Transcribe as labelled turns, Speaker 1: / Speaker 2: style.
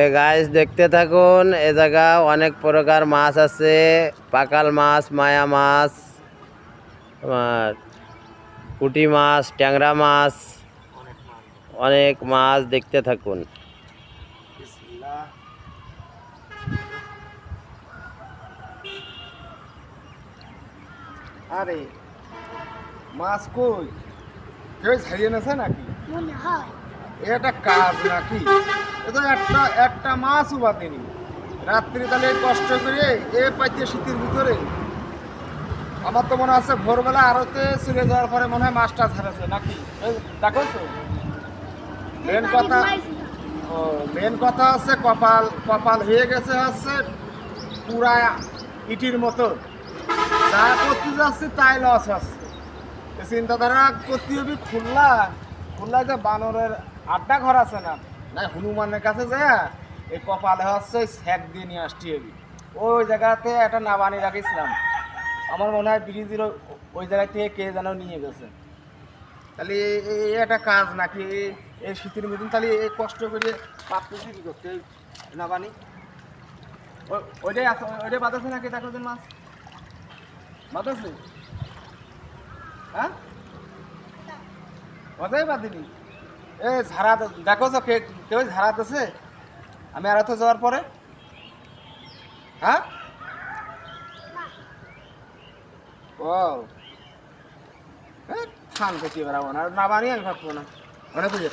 Speaker 1: এ guys দেখতে থাকুন, এ জায়গা অনেক প্রকার মাছ আছে, পাকাল মাছ, মায়া মাছ, পুঁটি মাছ, ট্যাংরা মাছ, অনেক মাছ দেখতে থাকুন।
Speaker 2: আরে মাছ কই কেউ ছাড়িয়ে নেছে নাকি?
Speaker 3: মনে হয়
Speaker 2: এটা কাজ নাকি? এ তো একটা একটা মাছও বাতেনি রাত্রি তাহলে কষ্ট করে পাইতে শীতের ভিতরে। আমার তো মনে আছে ভোরবেলা আরতে চলে যাওয়ার পরে মনে হয় মাছটা ছাড়াছে নাকি? দেখো তো মেন কথা। ও মেন কথা হচ্ছে কপাল কপাল হয়ে গেছে হচ্ছে পুরা ইটির মতো। যা করতে যাচ্ছে তাই লস হচ্ছে। চিন্তাধারা করতে হবে খুলনায় যে বানরের আড্ডা ঘর আছে না, না হনুমানের কাছে যায় এই কপালে হচ্ছে স্যাক দিয়ে নিয়ে আসতে হবে। ওই জায়গাতে একটা নাবানি রাখিছিলাম, আমার মনে হয় ব্রিজের ওই জায়গা থেকে কে যেন নিয়ে গেছে। তাহলে এই একটা কাজ নাকি? এই শীতের মতন তাহলে এই কষ্ট করে পাততেছি কি করতে নাবানি? ওইটাই আছে, ওইটাই বাতাসে নাকি? দেখো যে মাছ বাতাসে, হ্যাঁ মজাই বাদিনি। এ ঝাড়া দেখো তো কেউ ঝাড়া দিছে আমি আর তো যাওয়ার পরে? হ্যাঁ ও থান থেকে বেড়াবো না, না বানিয়ে আমি ভাববো না, মনে বুঝে